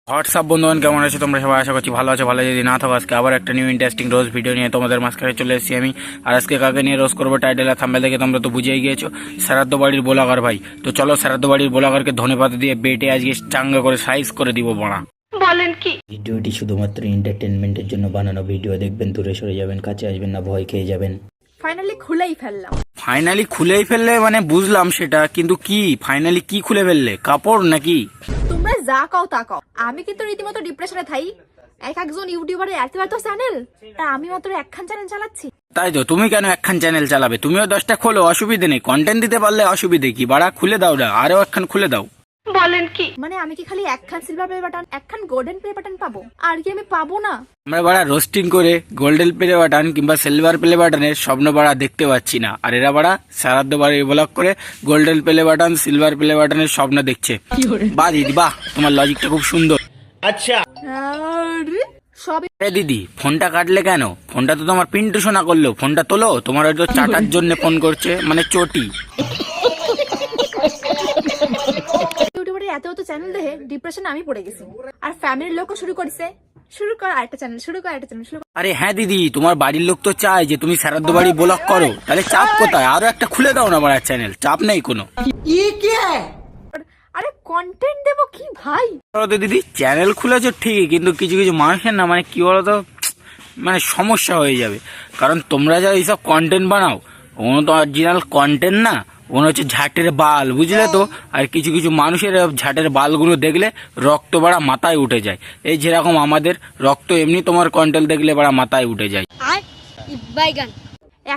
WhatsApp বন্ধুগণ, কেমন আছো তোমরা সবাই? আশা করছি ভালো আছো। ভালো যদি না থাকো, আজকে আবার একটা নিউ ইন্টারেস্টিং রোজ ভিডিও নিয়ে তোমাদের মাঝখানে চলে এসেছি আমি। আর আজকে কাকে নিয়ে রোজ করবো টাইটেল আর থাম্বনেল দেখে তোমরা তো বুঝেই গিয়েছো, শ্রাদ্ধ বাড়ির ব্লগার ভাই। তো চলো শ্রাদ্ধ বাড়ির ব্লগারকে ধনেপাতা দিয়ে বেটে আজকে চাঙ্গা করে সাইজ করে দিব বড়া। বলেন কি? ভিডিওটি শুধুমাত্র এন্টারটেনমেন্টের জন্য বানানো ভিডিও। দেখবেন, দূরে সরে যাবেন, কাছে আসবেন না, ভয় খেয়ে যাবেন। ফাইনালি খুলেই ফেললে মানে বুঝলাম সেটা, কিন্তু কি ফাইনালি কি খুলে ফেললে? কাপড় নাকি? তোমরা যা কাও তা কাও, আমি কিন্তু রীতিমতো ডিপ্রেশনে থাই। একজন ইউটিউবারে এত চ্যানেল, আর আমি মাত্র একখান চ্যানেল চালাচ্ছি। তাই তো, তুমি কেন একখান চ্যানেল চালাবে? তুমিও 10টা খোলো, অসুবিধে নেই। কন্টেন্ট দিতে পারলে অসুবিধে কি? বাড়া খুলে দাও না, আরো একখান খুলে দাও। বলেন কি? মানে আমি কি খালি একখান সিলভার প্লে বাটন, একখান গোল্ডেন প্লে বাটন পাবো, আর কি আমি পাবো না? আমরা বাড়া রোস্টিং করে গোল্ডেন প্লে বাটন কিংবা সিলভার প্লে বাটনের স্বপ্ন বাড়া দেখতে পাচ্ছি না, আর এরা বাড়া শ্রাদ্ধ বাড়ি ব্লগ করে golden play button silver play বাটনের স্বপ্ন দেখছে। বাহ দিদি বাহ, তোমার লজিকটা খুব সুন্দর। আচ্ছা, আরে সব দিদি ফোনটা কাটলে কেন? ফোনটা তো তোমার পিন্টু শোনা করলো, ফোনটা তোলো। তোমার হয়তো চাটার জন্য ফোন করছে, মানে চটি। ইউটিউবারে এত চ্যানেল দেখে ডিপ্রেশনে আমি পড়ে গেছি, আর ফ্যামিলির লোকও শুরু করেছে, শুরু কর আরেকটা চ্যানেল, শুরু কর আরেকটা চ্যানেল, শুরু কর। আরে হ্যাঁ দিদি, তোমার বাড়ির লোক তো চায় যে তুমি শ্রাদ্ধ বাড়ি ব্লগ করো, তাহলে চাপ কোথায়? আরো একটা খুলে দাও না বাড়া চ্যানেল, চাপ নেই কোনো। আরে কন্টেন্ট দেবো কি ভাই? বলতো দিদি, চ্যানেল খুলেছো ঠিকই, কিন্তু কিছু কিছু মানুষের না মানে কি বলতো, মানে সমস্যা হয়ে যাবে। কারণ তোমরা যা এইসব কন্টেন্ট বানাও, ওগুলো তো অরিজিনাল কন্টেন্ট না, ওগুলো হচ্ছে ঝাটের বাল, বুঝলে তো। আর কিছু কিছু মানুষের ঝাটের বালগুলো দেখলে রক্ত বাড়া মাথায় উঠে যায়। এই যেরকম আমাদের রক্ত, এমনি তোমার কন্টেন্ট দেখলে বাড়া মাথায় উঠে যায়।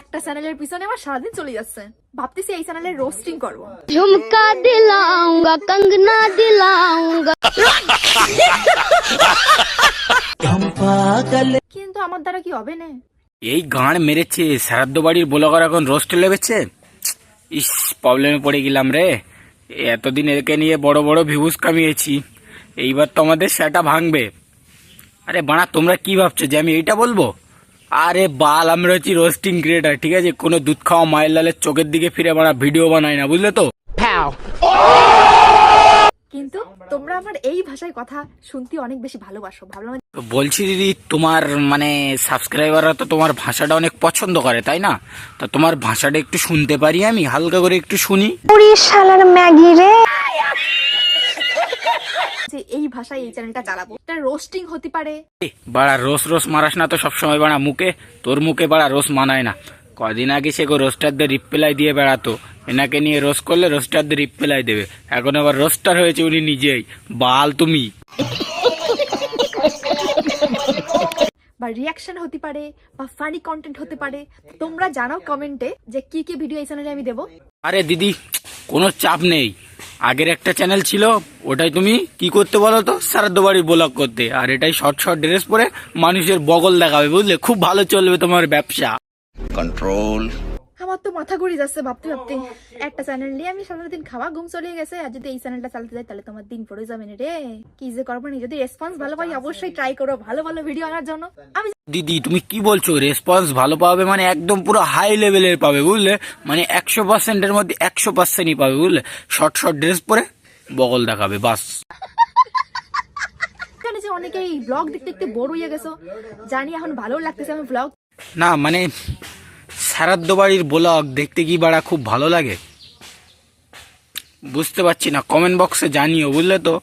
একটা চ্যানেলের পিছনে আমার সারাদিন চলে যাচ্ছে, ভাবতেছি এই চ্যানেলের রোস্টিং করবো। झुमका दिलाऊंगा, कंगना दिलाऊंगा। কিন্তু আমার দ্বারা কি হবে না? এই গাঁড় মেরেছে, শ্রাদ্ধ বাড়ির ব্লগার এখন রোস্টে লেগেছে। ইস, প্রবলেমে পড়ে গেলাম রে। এতদিন একে নিয়ে বড় বড় ভিউজ কামিয়েছি, এইবার তো আমাদের সেটা ভাঙবে। আরে বাড়া, তোমরা কি ভাবছো যে আমি এইটা বলবো? আরে বাল, আমরা হচ্ছি রোস্টিং ক্রিয়েটার, ঠিক আছে? কোনো দুধ খাওয়া মায়ের লালের চোখের দিকে ফিরে বাড়া ভিডিও বানাই না, বুঝলে তো। কিন্তু তোমরা আমার এই ভাষায় কথা শুনতে অনেক বেশি ভালোবাসো, ভাবলাম। তো বলছি দিদি, তোমার মানে সাবস্ক্রাইবাররা তো তোমার ভাষাটা অনেক পছন্দ করে, তাই না? তা তোমার ভাষাটা একটু শুনতে পারি আমি? হালকা করে একটু শুনি। শালার ম্যাগি রে। যে এই ভাষায় এই চ্যানেলটা চালাবো, এটা রোস্টিং হতে পারে। বাড়া রোস রোস মারাস না তো সবসময় বাড়া মুখে, তোর মুখে বাড়া রোস মানায় না। কদিন আগে সে রোস্টারদের রিপ্লাই দিয়ে বেড়াতো, এনাকে নিয়ে রোস করলে রোস্টারদের রিপ্লাই দেবে। এখন আবার রোস্টার হয়েছে উনি নিজেই। বাল তুমি। বা রিয়াকশন হতে পারে, বা ফানি কন্টেন্ট হতে পারে। তোমরা জানাও কমেন্টে যে কি কি ভিডিও এই চ্যানেলে আমি দেবো। আরে দিদি, কোনো চাপ নেই। আগের একটা চ্যানেল ছিল, ওটাই তুমি কি করতে বলো তো? শ্রাদ্ধ বাড়ির ব্লগ করতে। আর এটাই শর্ট শর্ট ড্রেস পরে মানুষের বগল দেখাবে, বুঝলে? খুব ভালো চলবে তোমার ব্যবসা। কন্ট্রোল। আমার তো মাথা ঘুরে যাচ্ছে ভাবতে ভাবতে। একটা চ্যানেল নিয়ে আমি সারাদিন খাওয়া ঘুম চলে গেছে, আর যদি এই চ্যানেলটা চালাতে যাই তাহলে তোমার দিন পড়ে যাবে না রে। কি যে করবো না, যদি রেসপন্স ভালো পাই অবশ্যই ট্রাই করো ভালো ভালো ভিডিও আনার জন্য। আমি দিদি তুমি কি বলছো? রেসপন্স ভালো পাবে মানে একদম পুরো হাই লেভেলের পাবে, বুঝলে? মানে 100%-এর মধ্যে 100%ই পাবে, বুঝলে? শর্ট শর্ট ড্রেস পরে বগল দেখাবে, বাস। জানি যে অনেকেই ব্লগ দেখতে দেখতে বোর হয়ে গেছো, জানি এখন ভালো লাগতেছে আমি ব্লগ। না মানে শ্রাদ্ধ বাড়ির ব্লগ দেখতে কি বাড়া খুব ভালো লাগে? বুঝতে পারছি না, কমেন্ট বক্সে জানিও, বুঝলে তো।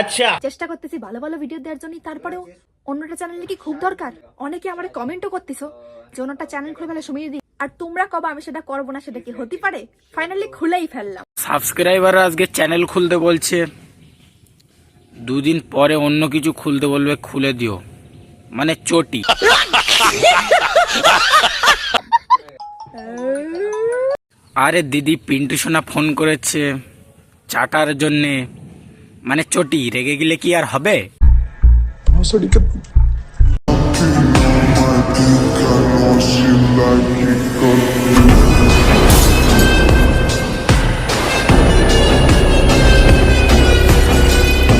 আচ্ছা, চেষ্টা করতেছি ভালো ভালো ভিডিও দেওয়ার জন্য, তারপরেও অন্যটা চ্যানেলে কি খুব দরকার? অনেকে আমার কমেন্টও করতেছো যে অন্যটা চ্যানেল খুলে ফেলে সময় দিই, আর তোমরা কবে আমি সেটা করবো না, সেটা কি হতে পারে? ফাইনালি খুলেই ফেললাম। সাবস্ক্রাইবাররা আজকে চ্যানেল খুলতে বলছে, দুদিন পরে অন্য কিছু খুলতে বলবে, খুলে দিও, মানে চটি। আরে দিদি, পিন্টু সোনা ফোন করেছে চাটার জন্যে, মানে চটি। রেগে গেলে কি আর হবে?